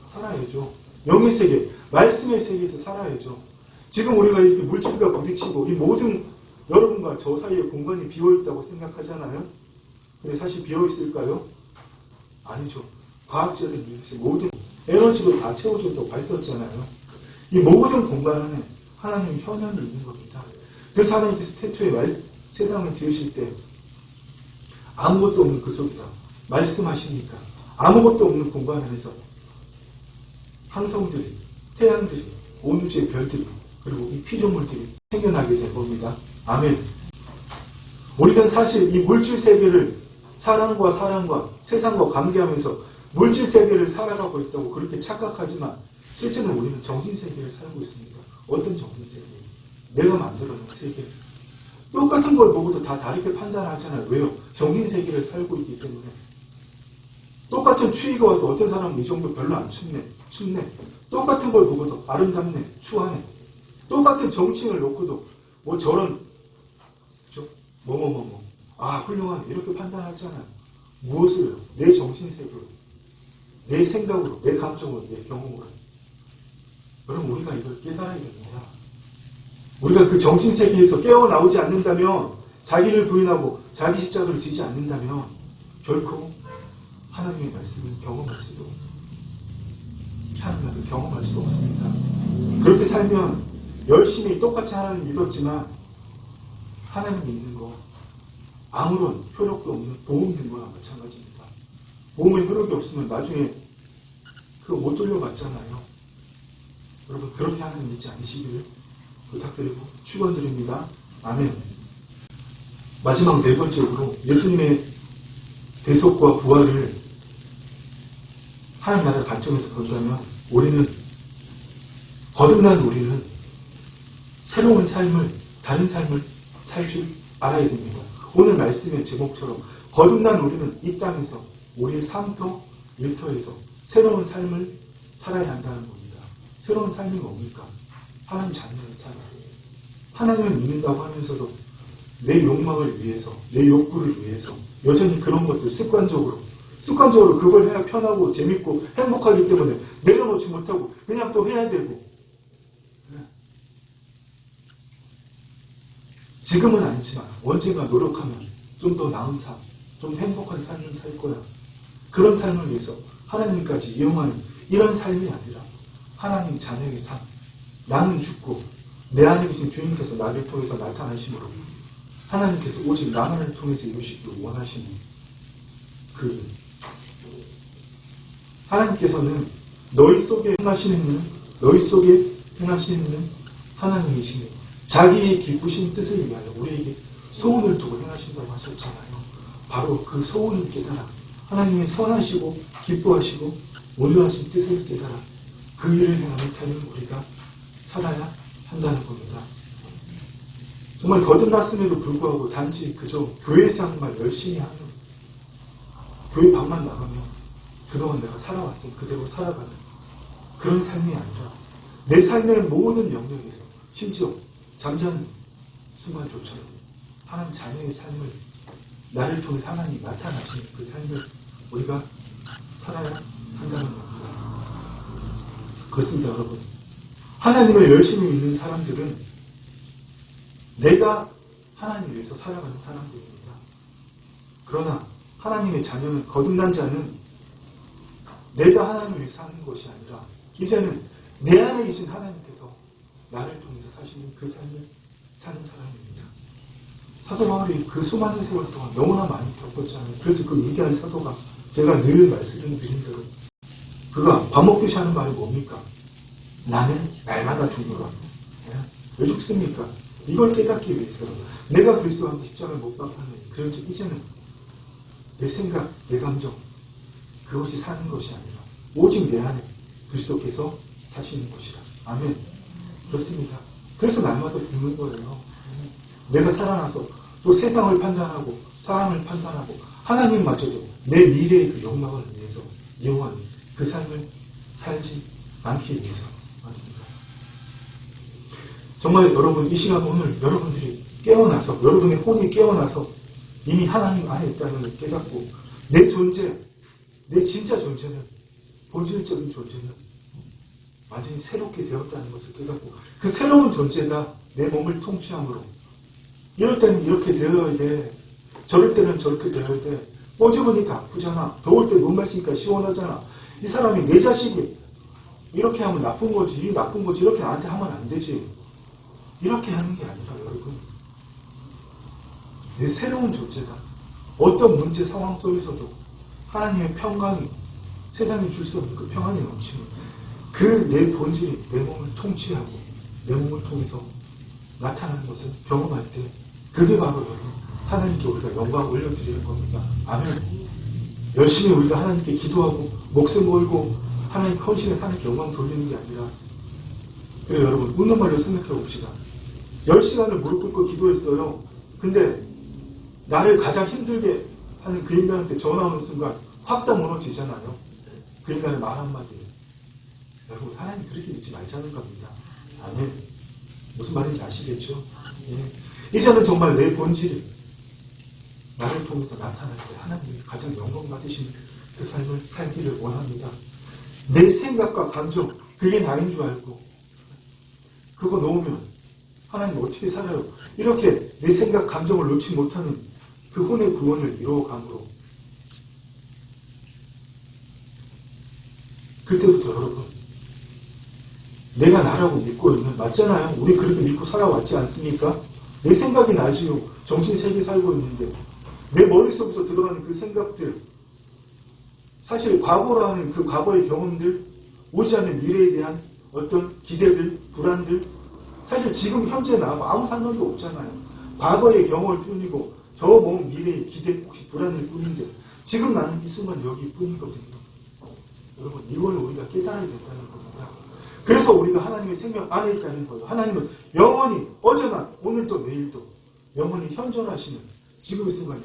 살아야죠. 영의 세계, 말씀의 세계에서 살아야죠. 지금 우리가 이렇게 물질과 부딪히고 이 모든 여러분과 저 사이에 공간이 비어있다고 생각하잖아요. 근데 사실 비어있을까요? 아니죠. 과학자들이 모든 에너지로 다 채워준다고 밝혔잖아요. 이 모든 공간 안에 하나님의 현현이 있는 겁니다. 그래서 하나님께서 태초에 세상을 지으실 때 아무것도 없는 그 속이다 말씀하시니까 아무것도 없는 공간 안에서 항성들이, 태양들이, 온 우주의 별들이, 그리고 이 피조물들이 생겨나게 된 겁니다. 아멘. 우리는 사실 이 물질 세계를 사랑과 세상과 관계하면서 물질 세계를 살아가고 있다고 그렇게 착각하지만 실제는 우리는 정신 세계를 살고 있습니다. 어떤 정신 세계? 내가 만들어낸 세계. 똑같은 걸 보고도 다 다르게 판단하잖아요. 왜요? 정신 세계를 살고 있기 때문에. 똑같은 추위가 와도 어떤 사람은 이 정도 별로 안 춥네. 똑같은 걸 보고도 아름답네, 추하네. 똑같은 정칭을 놓고도 뭐 저런 훌륭하네 이렇게 판단하잖아요. 무엇을요? 내 정신세계로, 내 생각으로, 내 감정으로, 내 경험으로. 여러분, 우리가 이걸 깨달아야 됩니다. 우리가 그 정신세계에서 깨어나오지 않는다면, 자기를 부인하고 자기 십자가를 지지 않는다면 결코 하나님의 말씀을 경험할 수 없습니다. 그렇게 살면 열심히 똑같이 하나님 믿었지만 하나님 믿는 거 아무런 효력도 없는 보험 든 거랑 마찬가지입니다. 보험의 효력이 없으면 나중에 그거 못 돌려받잖아요. 여러분, 그렇게 하나님 믿지 않으시기를 부탁드리고 축원드립니다. 아멘. 마지막 네 번째로 예수님의 대속과 부활을 하나님 나라 관점에서 본다면 거듭난 우리는 새로운 삶을, 다른 삶을 살 줄 알아야 됩니다. 오늘 말씀의 제목처럼 거듭난 우리는 이 땅에서 우리의 삶터, 일터에서 새로운 삶을 살아야 한다는 겁니다. 새로운 삶이 뭡니까? 하나님 자녀의 삶. 하나님을 믿는다고 하면서도 내 욕망을 위해서, 내 욕구를 위해서 여전히 그런 것들 습관적으로 그걸 해야 편하고 재밌고 행복하기 때문에 내려놓지 못하고 그냥 또 해야 되고, 지금은 아니지만 언젠가 노력하면 좀 더 나은 삶, 좀 행복한 삶을 살 거야. 그런 삶을 위해서 하나님까지 이용하는 이런 삶이 아니라 하나님 자녀의 삶. 나는 죽고 내 안에 계신 주님께서 나를 통해서 나타나심으로 하나님께서 오직 나만을 통해서 이루시기를 원하시는 그 하나님께서는 너희 속에 행하시는 일은 하나님이시니 자기의 기쁘신 뜻을 위하여 우리에게 소원을 두고 행하신다고 하셨잖아요. 바로 그 소원을 깨달아 하나님의 선하시고 기뻐하시고 온유하신 뜻을 깨달아 그 일을 행하는 삶을 우리가 살아야 한다는 겁니다. 정말 거듭났음에도 불구하고 단지 그저 교회생활만 열심히 하면, 교회 방만 나가면 그동안 내가 살아왔던 그대로 살아가는 그런 삶이 아니라 내 삶의 모든 영역에서 심지어 잠자는 순간조차도 하나님 자녀의 삶을 나를 통해 하나님이 나타나시는 그 삶을 우리가 살아야 한다는 겁니다. 그렇습니다, 여러분. 하나님을 열심히 믿는 사람들은 내가 하나님을 위해서 살아가는 사람들입니다. 그러나 하나님의 자녀는, 거듭난 자는 내가 하나님을 위해서 사는 것이 아니라 이제는 내 안에 계신 하나님께서 나를 통해서 사시는 그 삶을 사는 사람입니다. 사도 바울이 그 수많은 세월 동안 너무나 많이 겪었잖아요. 그래서 그 위대한 사도가 제가 늘 말씀드린 대로 그가 밥 먹듯이 하는 말이 뭡니까? 나는 날마다 죽노라. 왜 죽습니까? 이걸 깨닫기 위해서 내가 그리스도와 함께 십자가를 못 박았는 그런 적 이제는 내 생각, 내 감정 그것이 사는 것이 아니라 오직 내 안에 그리스도께서 사시는 것이라. 아멘. 그렇습니다. 그래서 날마다 죽는 거예요. 내가 살아나서 또 세상을 판단하고 사람을 판단하고 하나님마저도 내 미래의 그 욕망을 위해서 영원히 그 삶을 살지 않기 위해서 아닙니다. 정말 여러분 이 시간 오늘 여러분들이 깨어나서 여러분의 혼이 깨어나서 이미 하나님 안에 있다는 걸 깨닫고 내 존재, 내 진짜 존재는 본질적인 존재는 완전히 새롭게 되었다는 것을 깨닫고 그 새로운 존재가 내 몸을 통치함으로 이럴 때는 이렇게 되어야 돼. 저럴 때는 저렇게 되어야 돼. 어지러우니까 아프잖아. 더울 때 못 마시니까 시원하잖아. 이 사람이 내 자식이 이렇게 하면 나쁜 거지. 이 나쁜 거지. 이렇게 나한테 하면 안 되지. 이렇게 하는 게 아니라 여러분 내 새로운 존재가 어떤 문제 상황 속에서도 하나님의 평강이 세상에 줄 수 없는 그 평안이 넘치는 그 내 본질이 내 몸을 통치하고 내 몸을 통해서 나타나는 것을 경험할 때 그게 바로 여러분 하나님께 우리가 영광을 올려드리는 겁니다. 아멘. 열심히 우리가 하나님께 기도하고 목숨 걸고 하나님 헌신에 하나님께 영광 돌리는 게 아니라 그래 여러분 웃는 말로 생각해 봅시다. 10시간을 무릎 꿇고 기도했어요. 근데 나를 가장 힘들게 하는 그 인간한테 전화 오는 순간 확 다 무너지잖아요. 그 인간의 말 한마디에 여러분 하나님 그렇게 믿지 말자는 겁니다. 아멘. 무슨 말인지 아시겠죠? 예. 이제는 정말 내 본질이 나를 통해서 나타날 때 하나님이 가장 영광 받으신 그 삶을 살기를 원합니다. 내 생각과 감정 그게 나인 줄 알고 그거 놓으면 하나님 어떻게 살아요? 이렇게 내 생각 감정을 놓지 못하는 그 혼의 구원을 이루어감으로 그때부터 여러분 내가 나라고 믿고 있는 맞잖아요. 우리 그렇게 믿고 살아왔지 않습니까? 내 생각이 나지요. 정신세계 살고 있는데 내 머릿속부터 들어가는 그 생각들 사실 과거라는 그 과거의 경험들 오지 않는 미래에 대한 어떤 기대들, 불안들 사실 지금 현재 나하고 아무 상관도 없잖아요. 과거의 경험을 뿐이고 저 먼 미래의 기대 혹시 불안일 뿐인데 지금 나는 이 순간 여기 뿐이거든요. 여러분 이걸 우리가 깨달아야 된다는 겁니다. 그래서 우리가 하나님의 생명 안에 있다는 거예요. 하나님은 영원히 어제나 오늘도 내일도 영원히 현존하시는 지금의 순간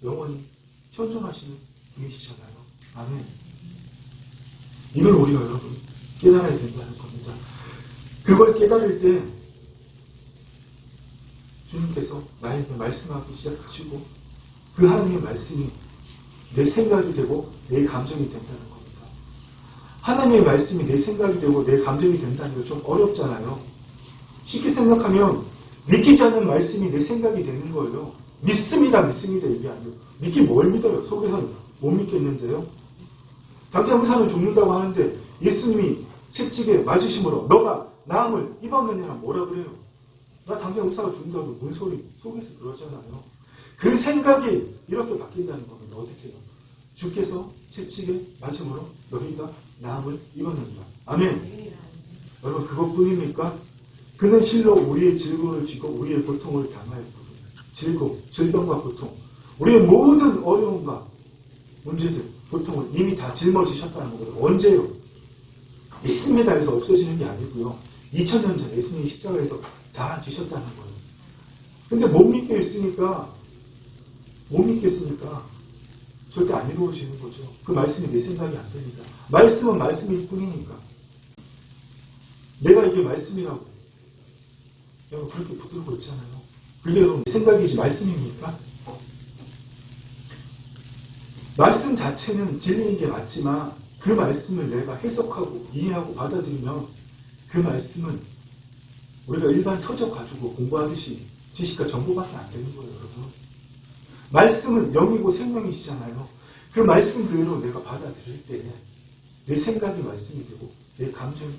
영원히 현존하시는 분이시잖아요. 아멘. 이걸 우리가 여러분 깨달아야 된다는 겁니다. 그걸 깨달을 때 주님께서 나에게 말씀하기 시작하시고 그 하나님의 말씀이 내 생각이 되고 내 감정이 된다는 겁니다. 하나님의 말씀이 내 생각이 되고 내 감정이 된다는 게 좀 어렵잖아요. 쉽게 생각하면 믿기지 않는 말씀이 내 생각이 되는 거예요. 믿습니다 이게 아니에요. 믿기 뭘 믿어요? 속에서는 못 믿겠는데요. 당장 의사는 죽는다고 하는데 예수님이 채찍에 맞으심으로 너가 나음을 입었느냐 뭐라 그래요? 나 당장 의사가 죽는다고 뭔 소리? 속에서 그러잖아요. 그 생각이 이렇게 바뀐다는 겁니다. 어떻게 해요? 주께서 채찍에 맞음으로 너희가 나음을 입었느니라. 아멘. 여러분 그것뿐입니까? 그는 실로 우리의 질고를 지고 우리의 고통을 당하였거든요. 질고, 질병과 고통, 우리의 모든 어려움과 문제들, 고통을 이미 다 짊어지셨다는 거예요. 언제요? 믿습니다 해서 없어지는 게 아니고요. 2000년 전 예수님이 십자가에서 다 지셨다는 거예요. 근데 못 믿겠으니까 절대 안 이루어지는 거죠. 그 말씀이 내 생각이 안 됩니다. 말씀은 말씀일 뿐이니까. 내가 이게 말씀이라고 여러분 그렇게 붙들고 있잖아요. 그게 여러분 생각이지 말씀입니까? 말씀 자체는 진리인 게 맞지만 그 말씀을 내가 해석하고 이해하고 받아들이면 그 말씀은 우리가 일반 서적 가지고 공부하듯이 지식과 정보밖에 안 되는 거예요, 여러분. 말씀은 영이고 생명이시잖아요. 그 말씀 그대로 내가 받아들일 때 내 생각이 말씀이 되고 내 감정이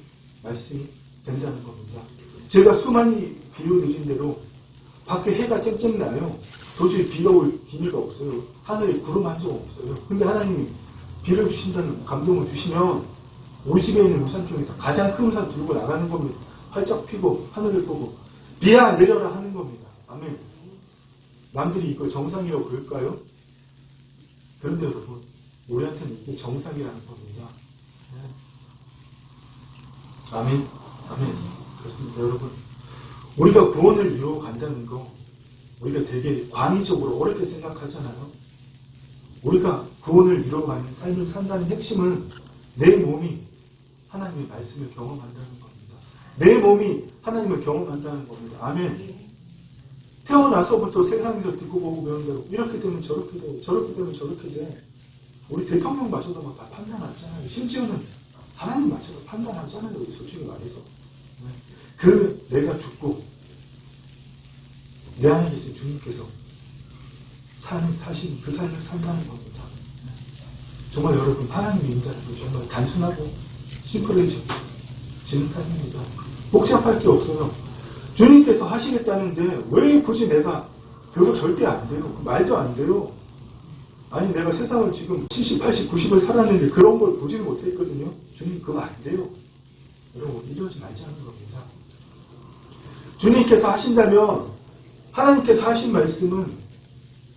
말씀이 된다는 겁니다. 제가 수많이 비유드린 대로 밖에 해가 쨍쨍 나요. 도저히 비가 올 기미가 없어요. 하늘에 구름 한 점 없어요. 근데 하나님이 비를 주신다는 감동을 주시면 우리 집에 있는 우산 중에서 가장 큰 우산 들고 나가는 겁니다. 활짝 피고 하늘을 보고 비야 내려라 하는 겁니다. 아멘. 남들이 이걸 정상이라고 그럴까요? 그런데 여러분, 우리한테는 이게 정상이라는 겁니다. 아멘. 아멘. 그렇습니다, 여러분. 우리가 구원을 이루어 간다는 거, 우리가 되게 광의적으로 어렵게 생각하잖아요. 우리가 구원을 이루어가는 삶을 산다는 핵심은 내 몸이 하나님의 말씀을 경험한다는 겁니다. 내 몸이 하나님을 경험한다는 겁니다. 아멘. 태어나서부터 세상에서 듣고 보고 배운 대로 이렇게 되면 저렇게 되고 저렇게 되면 저렇게 돼. 우리 대통령 마저도 막 다 판단하잖아요. 심지어는 하나님 마저도 판단하잖아요. 우리 솔직히 말해서. 그 내가 죽고 내 안에 계신 주님께서 사신 그 삶을 산다는 겁니다. 정말 여러분, 하나님의 인자는 정말 단순하고 심플해지는 삶입니다. 복잡할 게 없어요. 주님께서 하시겠다는데 왜 굳이 내가 그거 절대 안 돼요. 말도 안 돼요. 아니 내가 세상을 지금 70, 80, 90을 살았는데 그런 걸 보지를 못했거든요. 주님 그거 안 돼요. 여러분 이러지 말자는 겁니다. 주님께서 하신다면 하나님께서 하신 말씀은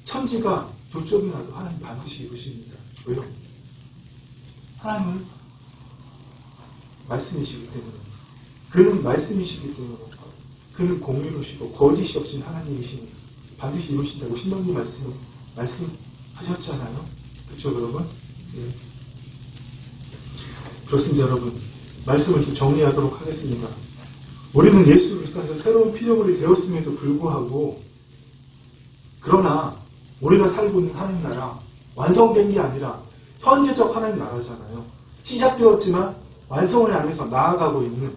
천지가 두 쪽이 나도 하나님 반드시 이루십니다. 왜요? 하나님은 말씀이시기 때문에, 그는 말씀이시기 때문에, 그는 공의로시고 거짓이 없신 하나님이시니 반드시 이루신다고 신명기 말씀하셨잖아요. 그렇죠 여러분? 네. 그렇습니다 여러분. 말씀을 좀 정리하도록 하겠습니다. 우리는 예수 그리스도 안에서 새로운 피조물이 되었음에도 불구하고, 그러나 우리가 살고 있는 하나님 나라, 완성된 게 아니라 현재적 하나님 나라잖아요. 시작되었지만 완성을 향해서 나아가고 있는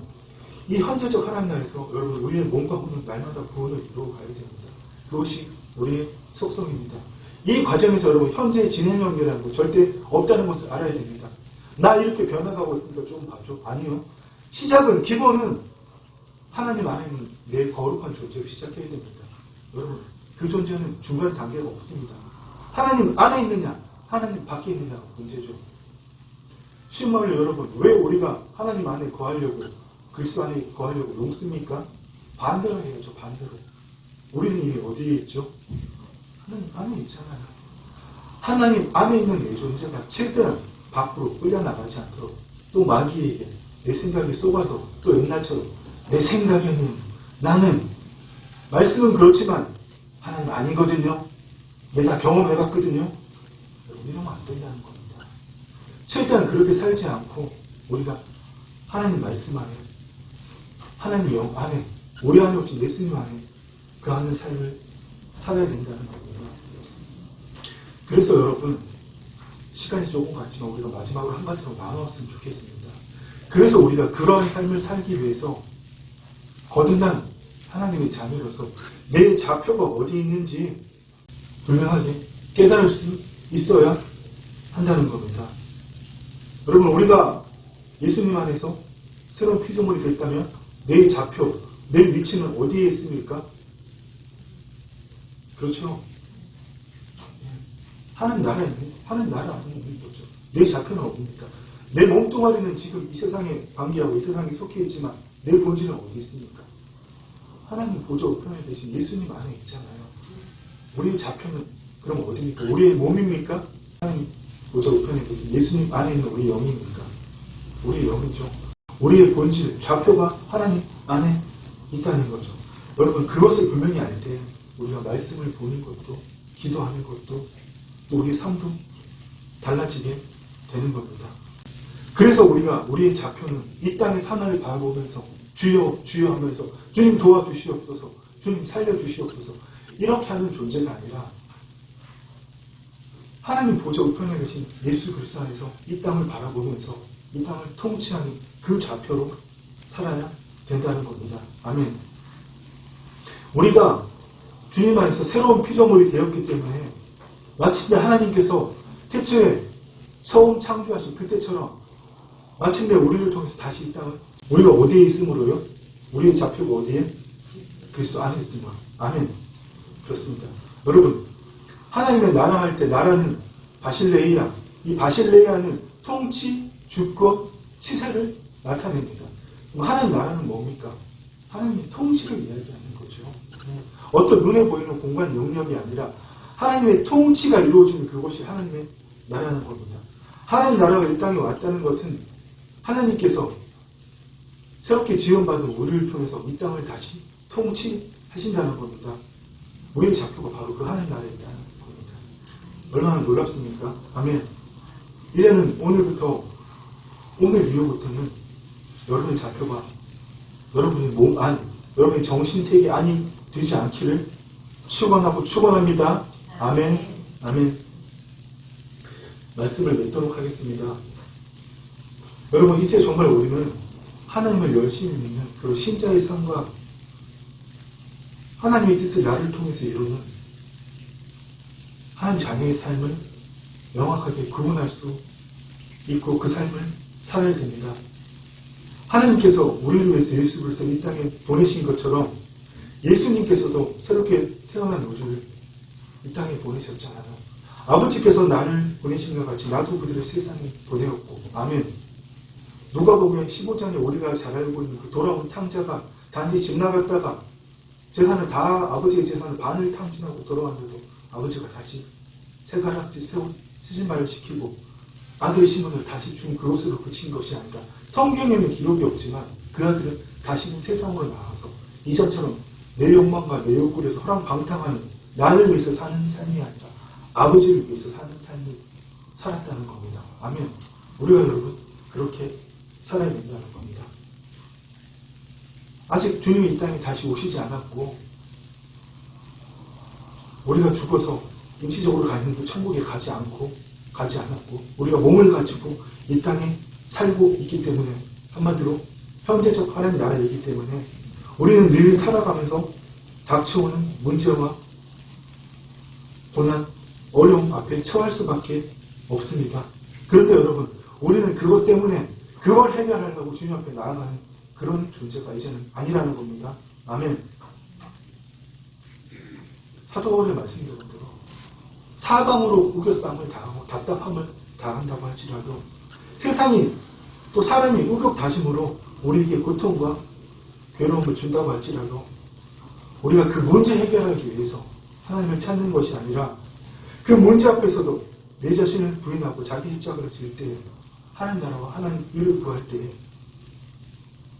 이 현재적 하나님 나라에서 여러분 우리의 몸과魂날마다 구원을 이루어가야 됩니다. 그것이 우리의 속성입니다. 이 과정에서 여러분 현재의 진행형이라는 거 절대 없다는 것을 알아야 됩니다. 나 이렇게 변화가고 있으니까 좀 봐줘. 아니요. 시작은, 기본은 하나님 안에 있는 내 거룩한 존재로 시작해야 됩니다. 여러분 그 존재는 중간 단계가 없습니다. 하나님 안에 있느냐 하나님 밖에 있느냐가 문제죠. 쉬운 말로 여러분, 왜 우리가 하나님 안에 거하려고, 그리스도 안에 거하려고 용습니까? 반대로 해야죠. 반대로. 우리는 이미 어디에 있죠? 하나님 안에 있잖아요. 하나님 안에 있는 내 존재가 최대한 밖으로 끌려나가지 않도록, 또 마귀에게 내 생각이 쏘가서 또 옛날처럼 내 생각에는 나는, 말씀은 그렇지만 하나님 아니거든요. 내가 경험해봤거든요. 이러면 안 된다는 겁니다. 최대한 그렇게 살지 않고 우리가 하나님 말씀 안에, 하나님 영 안에, 우리 안에 오신 예수님 안에 그 안의 삶을 살아야 된다는 겁니다. 그래서 여러분 시간이 조금 갔지만 우리가 마지막으로 한 가지 더 나눴으면 좋겠습니다. 그래서 우리가 그러한 삶을 살기 위해서 거듭난 하나님의 자녀로서 내 좌표가 어디 있는지 분명하게 깨달을 수 있어야 한다는 겁니다. 여러분 우리가 예수님 안에서 새로운 피조물이 됐다면 내 좌표, 내 위치는 어디에 있습니까? 그렇죠? 하나님 나라에 있는, 하나님 나라 안에 있는 거죠. 내 좌표는 어디입니까? 내 몸뚱아리는 지금 이 세상에 관계하고 이 세상에 속해 있지만 내 본질은 어디 있습니까? 하나님 보좌 우편에 계신 예수님 안에 있잖아요. 우리의 좌표는 그럼 어디입니까? 우리의 몸입니까? 하나님 보좌 우편에 계신 예수님 안에 있는 우리 영입니까? 우리의 영이죠. 우리의 본질, 좌표가 하나님 안에 있다는 거죠. 여러분 그것을 분명히 알 때 우리가 말씀을 보는 것도, 기도하는 것도, 또 우리의 삶도 달라지게 되는 겁니다. 그래서 우리가 우리의 좌표는 이 땅의 산하를 바라보면서 주여 주여 하면서 주님 도와주시옵소서, 주님 살려주시옵소서 이렇게 하는 존재가 아니라 하나님 보좌 우편에 계신 예수 그리스도 안에서 이 땅을 바라보면서 이 땅을 통치하는 그 좌표로 살아야 된다는 겁니다. 아멘. 우리가 주님 안에서 새로운 피조물이 되었기 때문에 마침내 하나님께서 태초에 처음 창조하신 그때처럼 마침내 우리를 통해서 다시 이 땅을, 우리가 어디에 있으므로요? 우리의 좌표가 어디에? 그리스도 안에 있으므로. 아멘. 그렇습니다. 여러분, 하나님의 나라 할 때 나라는 바실레이아, 이 바실레이아는 통치, 주권, 치세를 나타냅니다. 그럼 하나님 나라는 뭡니까? 하나님의 통치를 이야기하는 거죠. 어떤 눈에 보이는 공간 영역이 아니라 하나님의 통치가 이루어지는 그것이 하나님의 나라는 겁니다. 하나님 나라가 이 땅에 왔다는 것은 하나님께서 새롭게 지원받은 우리를 통해서 이 땅을 다시 통치하신다는 겁니다. 우리의 좌표가 바로 그 하나님 나라에 있다는 겁니다. 얼마나 놀랍습니까? 아멘. 이제는 오늘부터, 오늘 이후부터는 여러분의 좌표가 여러분의 몸 안, 여러분의 정신 세계 안이 되지 않기를 축원합니다. 아멘. 아멘. 말씀을 맺도록 하겠습니다. 여러분, 이제 정말 우리는 하나님을 열심히 믿는 그리고 신자의 삶과 하나님의 뜻을 나를 통해서 이루는 하나님 자녀의 삶을 명확하게 구분할 수 있고 그 삶을 살아야 됩니다. 하나님께서 우리를 위해서 예수 그리스도를 이 땅에 보내신 것처럼 예수님께서도 새롭게 태어난 우리를 이 땅에 보내셨잖아요. 아버지께서 나를 보내신 것 같이 나도 그들을 세상에 보내었고, 아멘. 누가복음 15장에 우리가 잘 알고 있는 그 돌아온 탕자가 단지 집 나갔다가 재산을 다, 아버지의 재산을 반을 탕진하고 돌아왔는데도 아버지가 다시 세 가락지 스진말을 시키고 아들의 시몬을 다시 준 그것으로 그친 것이 아니라, 성경에는 기록이 없지만 그 아들은 다시는 세상으로 나와서 이전처럼 내 욕망과 내 욕구에서 허랑방탕하는 나를 위해서 사는 삶이 아니라 아버지를 위해서 사는 삶을 살았다는 겁니다. 아멘. 우리가 여러분 그렇게 살아야 된다는 겁니다. 아직 주님이 이 땅에 다시 오시지 않았고, 우리가 죽어서 임시적으로 가는 천국에 가지 않았고, 우리가 몸을 가지고 이 땅에 살고 있기 때문에, 한마디로 현재적 하나님 나라이기 때문에 우리는 늘 살아가면서 닥쳐오는 문제와 고난, 어려움 앞에 처할 수밖에 없습니다. 그런데 여러분, 우리는 그것 때문에 그걸 해결하려고 주님 앞에 나아가는 그런 존재가 이제는 아니라는 겁니다. 아멘. 사도 바울의 말씀대로 사방으로 우겨싸움을 당하고 답답함을 당한다고 할지라도, 세상이 또 사람이 우격다짐으로 우리에게 고통과 괴로움을 준다고 할지라도, 우리가 그 문제 해결하기 위해서 하나님을 찾는 것이 아니라 그 문제 앞에서도 내 자신을 부인하고 자기 십자가를 질 때, 하나님 나라와 하나님 의를 구할 때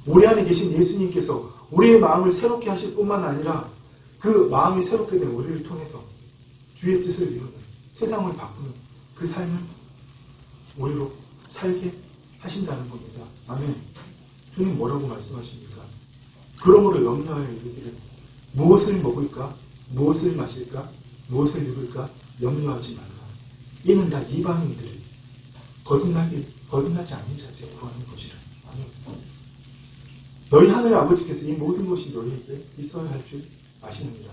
우리 안에 계신 예수님께서 우리의 마음을 새롭게 하실 뿐만 아니라 그 마음이 새롭게 된 우리를 통해서 주의 뜻을 이루는, 세상을 바꾸는 그 삶을 우리로 살게 하신다는 겁니다. 아멘. 주님 뭐라고 말씀하십니까? 그러므로 염려하여 이르기를 무엇을 먹을까? 무엇을 마실까? 무엇을 입을까? 염려하지 말라. 이는 다 이방인들이 거듭나지 않는 자들이 구하는 것이라. 아멘. 너희 하늘 아버지께서 이 모든 것이 너희에게 있어야 할 줄 아시느니라.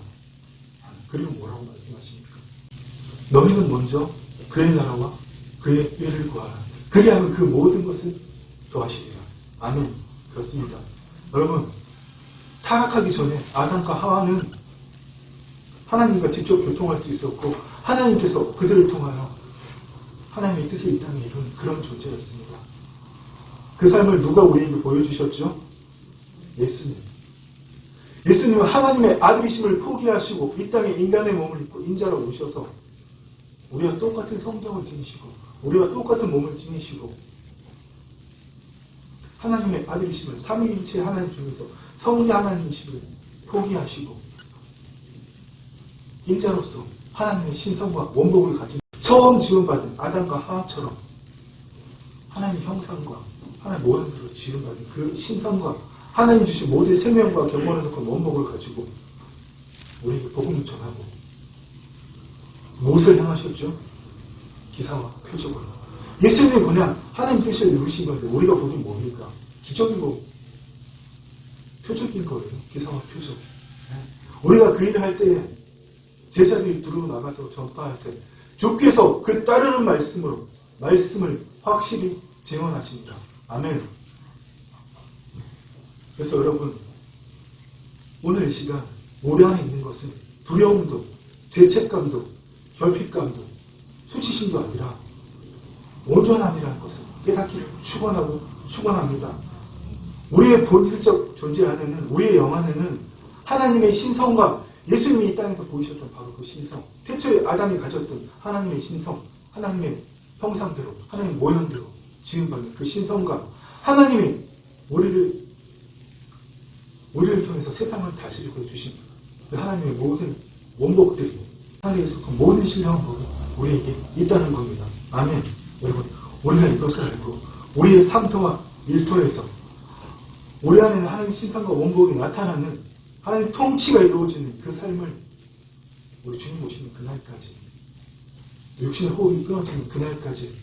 그리고 뭐라고 말씀하십니까? 너희는 먼저 그의 나라와 그의 의를 구하라. 그리하면 그 모든 것을 더하시리라. 아멘. 그렇습니다. 여러분, 타락하기 전에 아담과 하와는 하나님과 직접 교통할 수 있었고, 하나님께서 그들을 통하여 하나님의 뜻을 이 땅에 이룬 그런 존재였습니다. 그 삶을 누가 우리에게 보여주셨죠? 예수님. 예수님은 하나님의 아들이심을 포기하시고 이 땅에 인간의 몸을 입고 인자로 오셔서 우리와 똑같은 성경을 지니시고 우리와 똑같은 몸을 지니시고 하나님의 아들이심을, 삼위일체 하나님 중에서 성자 하나님이심을 포기하시고 인자로서 하나님의 신성과 원복을 가진 처음 지원받은 아담과 하와처럼 하나님의 형상과 하나님의 모양대로 지원받은 그 신성과 하나님 주신 모든 생명과 경건에서 그 원복을 가지고 우리에게 복음을 전하고 무엇을 향하셨죠? 기사와 표적으로. 예수님이 그냥 하나님 뜻을 이루신 건데 우리가 보긴 뭡니까? 기적이고 표적인 거예요. 기사와 표적. 우리가 그 일을 할 때 제자들이 두루 나가서 전파할 때 주께서 그 따르는 말씀을 확실히 증언하십니다. 아멘. 그래서 여러분, 오늘 이 시간 우리 안에 있는 것은 두려움도, 죄책감도, 결핍감도, 수치심도 아니라 온전함이라는 것을 깨닫기를 축원합니다. 우리의 본질적 존재 안에는, 우리의 영 안에는 하나님의 신성과 예수님이 이 땅에서 보이셨던 바로 그 신성, 태초에 아담이 가졌던 하나님의 신성, 하나님의 형상대로, 하나님의 모양대로 지음받는 그 신성과 하나님이 우리를 통해서 세상을 다스리고 주신 그 하나님의 모든 원복들이 하나님에서 그 모든 신령한 법이 우리에게 있다는 겁니다. 아멘. 여러분, 우리가 이것을 알고 우리의 삶터와 일터에서 우리 안에는 하나님의 신성과 원복이 나타나는 하나님의 통치가 이루어지는 그 삶을 우리 주님 오시는 그날까지, 육신의 호흡이 끊어지는 그날까지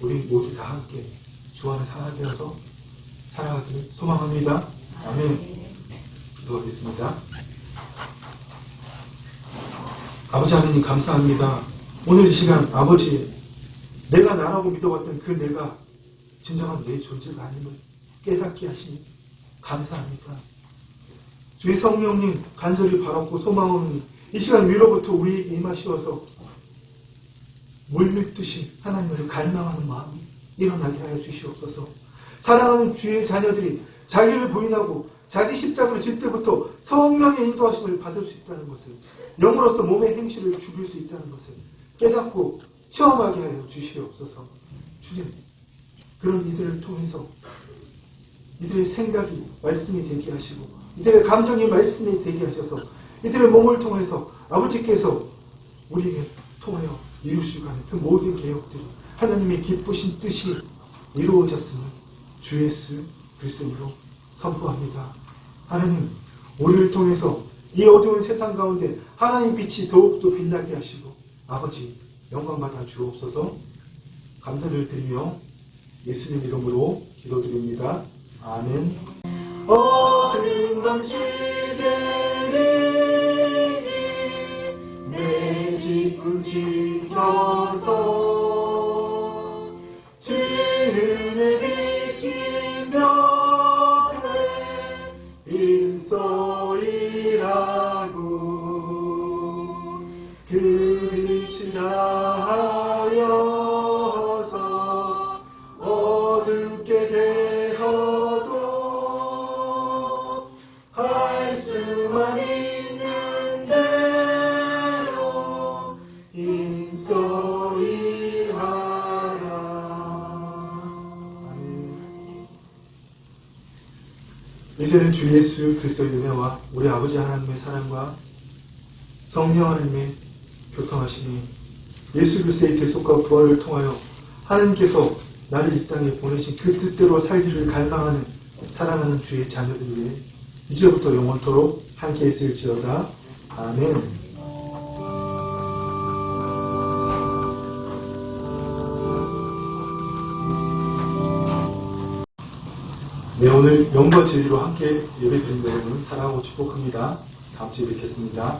우리 모두 다 함께 주 안에 하나 되어서 살아가길 소망합니다. 아멘. 기도하겠습니다. 아버지 하나님 감사합니다. 오늘 이 시간 아버지, 내가 나라고 믿어왔던 그 내가 진정한 내 존재가 아님을 깨닫게 하시니 감사합니다. 주의 성령님 간절히 바라고 소망하오니 이 시간 위로부터 우리에게 임하시어서 물밀듯이 하나님을 갈망하는 마음이 일어나게 하여 주시옵소서. 사랑하는 주의 자녀들이 자기를 부인하고 자기 십자가를 질 때부터 성령의 인도하심을 받을 수 있다는 것을, 영으로서 몸의 행실을 죽일 수 있다는 것을 깨닫고 체험하게 하여 주시옵소서. 주님, 그런 이들을 통해서 이들의 생각이 말씀이 되게 하시고 이들의 감정이 말씀이 되게 하셔서 이들의 몸을 통해서 아버지께서 우리에게 통하여 이루시고 하는 그 모든 개혁들이 하나님의 기쁘신 뜻이 이루어졌음을 주 예수 그리스도로 선포합니다. 하나님, 우리를 통해서 이 어두운 세상 가운데 하나님 빛이 더욱더 빛나게 하시고 아버지 영광받아 주옵소서. 감사를 드리며 예수님 이름으로 기도드립니다. 아멘. 어두운 밤 시대를 내 짓고 지켜서 주를 비키며 일소이라고 그 빛이 다하여서 어둡게 되어도 할 수만 있는 대로 인소이하라. 아멘. 이제는 주 예수 그리스도의 은혜와 우리 아버지 하나님의 사랑과 성령 하나님의 교통하심이 예수 그리스도의 계속과 부활을 통하여 하나님께서 나를 이 땅에 보내신 그 뜻대로 살기를 갈망하는 사랑하는 주의 자녀들 위해 이제부터 영원토록 함께 있을지어다. 아멘. 네, 오늘 영과 진리로 함께 예배드린 여러분 사랑하고 축복합니다. 다음 주에 뵙겠습니다.